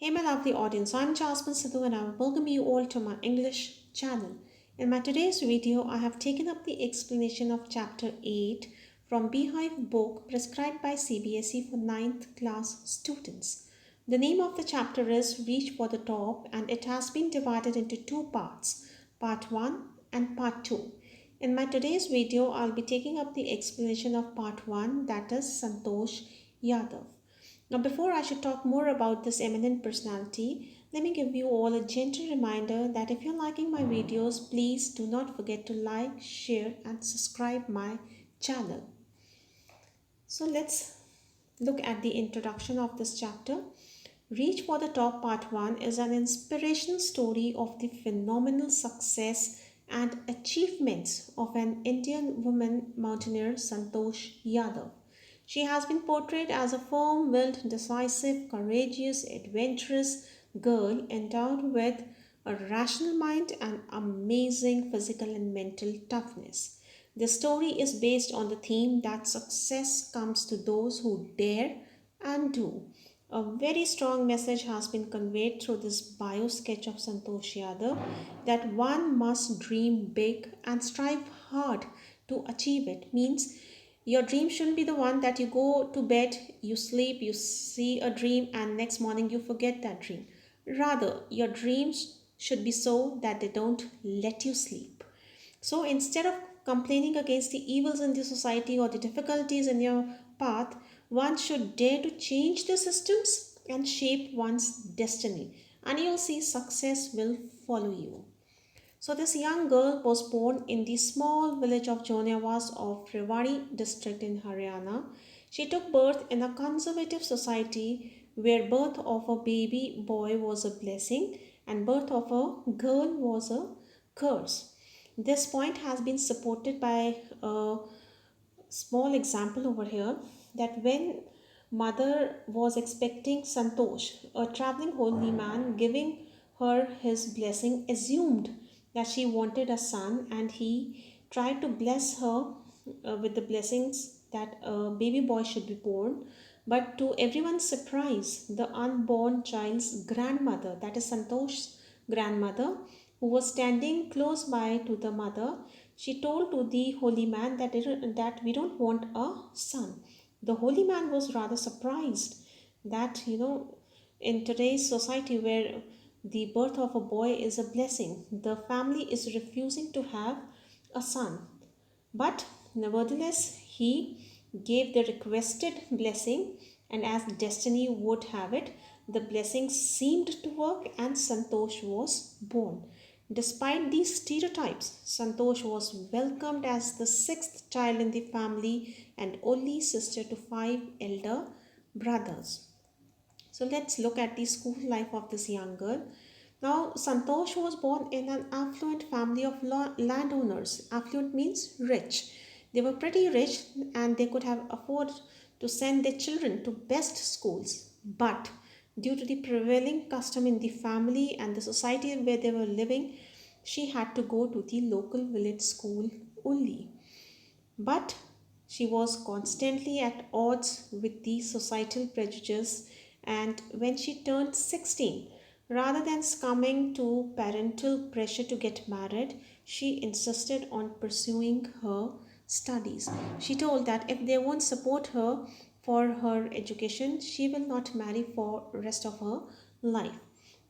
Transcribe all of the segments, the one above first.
Hey, my lovely audience, I'm Jasmine Sidhu and I welcome you all to my English channel. In my today's video, I have taken up the explanation of chapter 8 from Beehive book prescribed by CBSE for ninth class students. The name of the chapter is Reach for the Top and it has been divided into two parts, part 1 and part 2. In my today's video, I'll be taking up the explanation of part 1, that is Santosh Yadav. Now, before I should talk more about this eminent personality, let me give you all a gentle reminder that if you're liking my videos, please do not forget to like, share and subscribe my channel. So let's look at the introduction of this chapter. Reach for the Top Part 1 is an inspirational story of the phenomenal success and achievements of an Indian woman mountaineer Santosh Yadav. She has been portrayed as a firm-willed, decisive, courageous, adventurous girl endowed with a rational mind and amazing physical and mental toughness. The story is based on the theme that success comes to those who dare and do. A very strong message has been conveyed through this bio sketch of Santosh Yadav that one must dream big and strive hard to achieve it. Means your dream shouldn't be the one that you go to bed, you sleep, you see a dream, and next morning you forget that dream. Rather, your dreams should be so that they don't let you sleep. So instead of complaining against the evils in the society or the difficulties in your path, one should dare to change the systems and shape one's destiny, and you'll see success will follow you. So this young girl was born in the small village of Jonavas of Rewari district in Haryana. She took birth in a conservative society where birth of a baby boy was a blessing and birth of a girl was a curse. This point has been supported by a small example over here that when mother was expecting Santosh, a traveling holy man, giving her his blessing, assumed that she wanted a son and he tried to bless her with the blessings that a baby boy should be born. But to everyone's surprise, the unborn child's grandmother, that is Santosh's grandmother, who was standing close by to the mother, she told to the holy man that we don't want a son. The holy man was rather surprised that, in today's society where the birth of a boy is a blessing, the family is refusing to have a son. But nevertheless, he gave the requested blessing, and as destiny would have it, the blessing seemed to work and Santosh was born. Despite these stereotypes, Santosh was welcomed as the sixth child in the family and only sister to five elder brothers. So let's look at the school life of this young girl. Now, Santosh was born in an affluent family of landowners. Affluent means rich. They were pretty rich and they could have afforded to send their children to best schools. But due to the prevailing custom in the family and the society where they were living, she had to go to the local village school only. But she was constantly at odds with the societal prejudices, and when she turned 16, rather than succumbing to parental pressure to get married, she insisted on pursuing her studies. She told that if they won't support her for her education, she will not marry for rest of her life.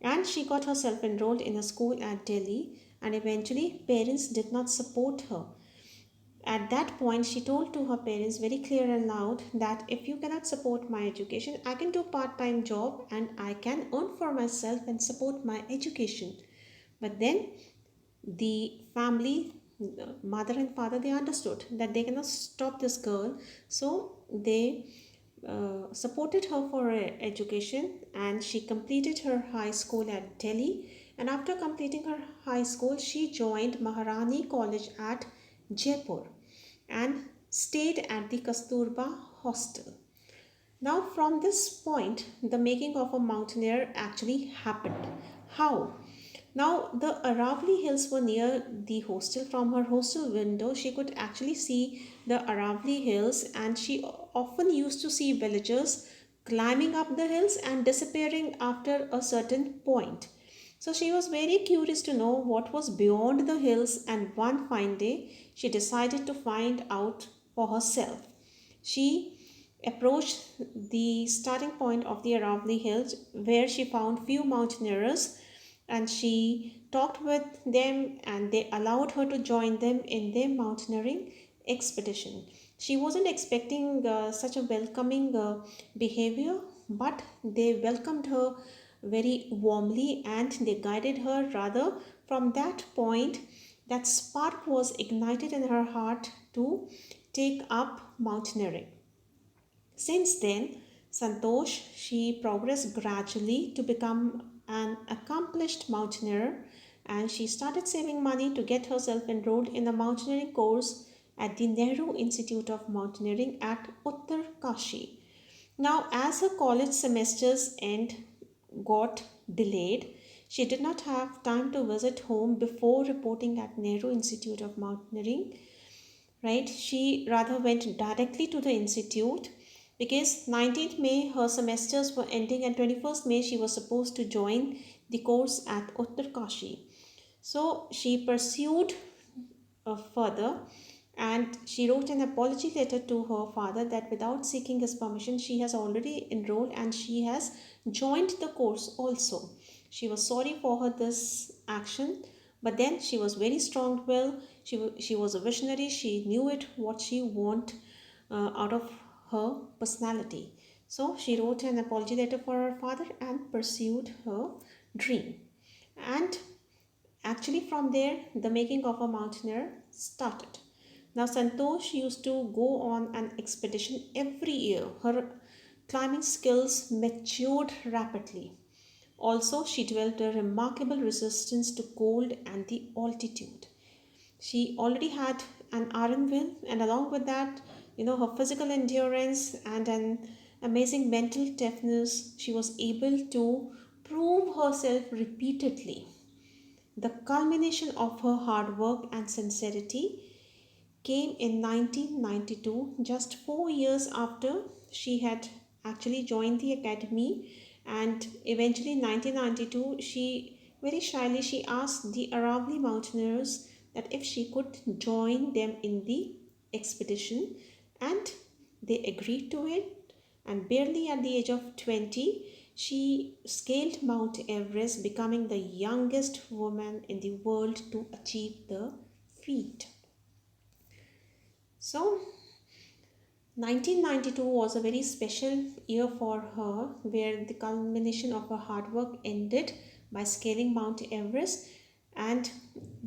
And she got herself enrolled in a school at Delhi, and eventually parents did not support her. At that point, she told to her parents very clear and loud that if you cannot support my education, I can do part-time job and I can earn for myself and support my education. But then the family, mother and father, they understood that they cannot stop this girl. So they supported her for her education and she completed her high school at Delhi. And after completing her high school, she joined Maharani College at Jaipur and stayed at the Kasturba hostel. Now, from this point, the making of a mountaineer actually happened. How? Now, the Aravali hills were near the hostel. From her hostel window, she could actually see the Aravali hills, and she often used to see villagers climbing up the hills and disappearing after a certain point. So she was very curious to know what was beyond the hills, and one fine day she decided to find out for herself. She approached the starting point of the Aravali Hills where she found few mountaineers, and she talked with them and they allowed her to join them in their mountaineering expedition. She wasn't expecting such a welcoming behavior, but they welcomed her very warmly and they guided her. Rather, from that point, that spark was ignited in her heart to take up mountaineering. Since then, Santosh, she progressed gradually to become an accomplished mountaineer, and she started saving money to get herself enrolled in a mountaineering course at the Nehru Institute of Mountaineering at Uttar Kashi. Now, as her college semesters end got delayed, she did not have time to visit home before reporting at Nehru Institute of Mountaineering, right? She rather went directly to the institute because 19th May her semesters were ending and 21st May she was supposed to join the course at Uttar Kashi. So she pursued further, and she wrote an apology letter to her father that without seeking his permission she has already enrolled and she has joined the course also. She was sorry for her this action, but then she was very strong willed. She was a visionary. She knew it what she want out of her personality. So she wrote an apology letter for her father and pursued her dream. And actually, from there, the making of a mountaineer started. Now, Santosh used to go on an expedition every year. Her climbing skills matured rapidly. Also, she developed a remarkable resistance to cold and the altitude. She already had an iron will, and along with that, her physical endurance and an amazing mental toughness, she was able to prove herself repeatedly. The culmination of her hard work and sincerity came in 1992, just 4 years after she had actually joined the academy. And eventually, in 1992, she very shyly she asked the Aravali mountaineers that if she could join them in the expedition, and they agreed to it. And barely at the age of 20, she scaled Mount Everest, becoming the youngest woman in the world to achieve the feat. So, 1992 was a very special year for her, where the culmination of her hard work ended by scaling Mount Everest. And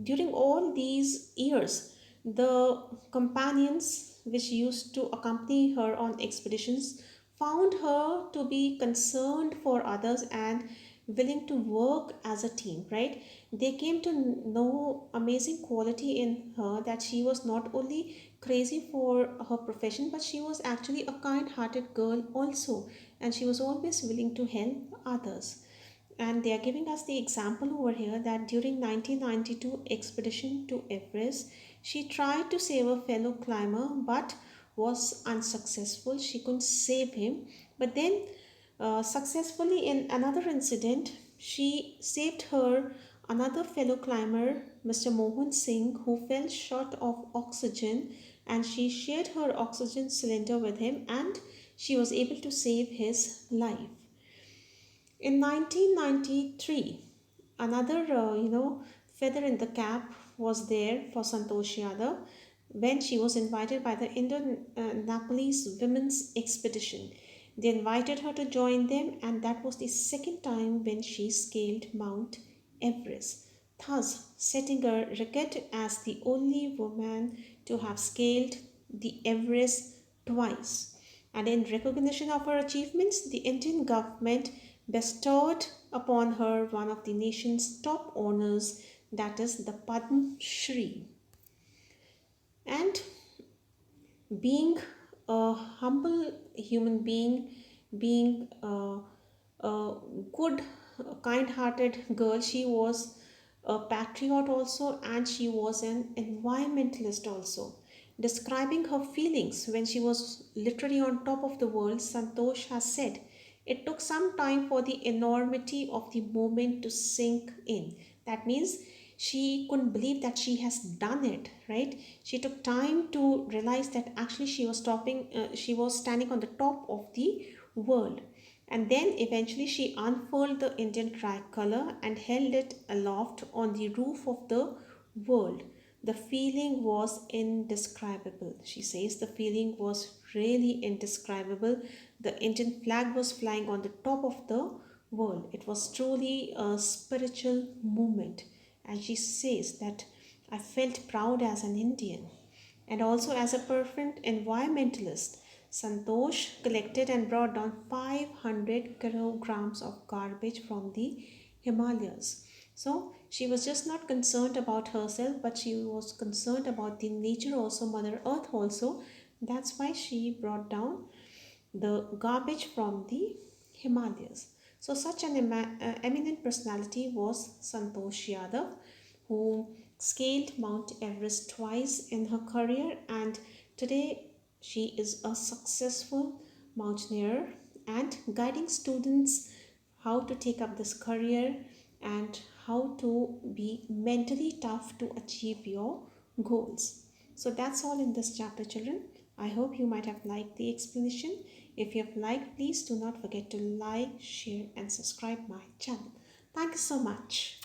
during all these years, the companions which used to accompany her on expeditions found her to be concerned for others and willing to work as a team, right? They came to know amazing quality in her, that she was not only crazy for her profession, but she was actually a kind hearted girl also, and she was always willing to help others. And they are giving us the example over here that during 1992 expedition to Everest, she tried to save a fellow climber but was unsuccessful. She couldn't save him. But then, successfully in another incident, she saved her another fellow climber, Mr. Mohan Singh, who fell short of oxygen, and she shared her oxygen cylinder with him and she was able to save his life. In 1993, another feather in the cap was there for Santosh Yadav when she was invited by the Indianapolis Women's Expedition. They invited her to join them, and that was the second time when she scaled Mount Everest, thus setting a record as the only woman to have scaled the Everest twice. And in recognition of her achievements, the Indian government bestowed upon her one of the nation's top honors, that is the Padma Shri. And being a humble human being, being a good, kind hearted girl, she was a patriot also, and she was an environmentalist also. Describing her feelings when she was literally on top of the world, Santosh has said It took some time for the enormity of the moment to sink in. That means she couldn't believe that she has done it, right? She took time to realize that actually she was standing on the top of the world. And then eventually she unfurled the Indian tricolor and held it aloft on the roof of the world. The feeling was indescribable. She says the feeling was really indescribable. The Indian flag was flying on the top of the world. It was truly a spiritual moment. And she says that I felt proud as an Indian. And also, as a fervent environmentalist, Santosh collected and brought down 500 kilograms of garbage from the Himalayas. So, she was just not concerned about herself, but she was concerned about the nature also, Mother Earth also. That's why she brought down the garbage from the Himalayas. So, such an eminent personality was Santosh Yadav, who scaled Mount Everest twice in her career, and today she is a successful mountaineer and guiding students how to take up this career and how to be mentally tough to achieve your goals. So that's all in this chapter, children. I hope you might have liked the explanation. If you have liked, please do not forget to like, share, and subscribe my channel. Thank you so much.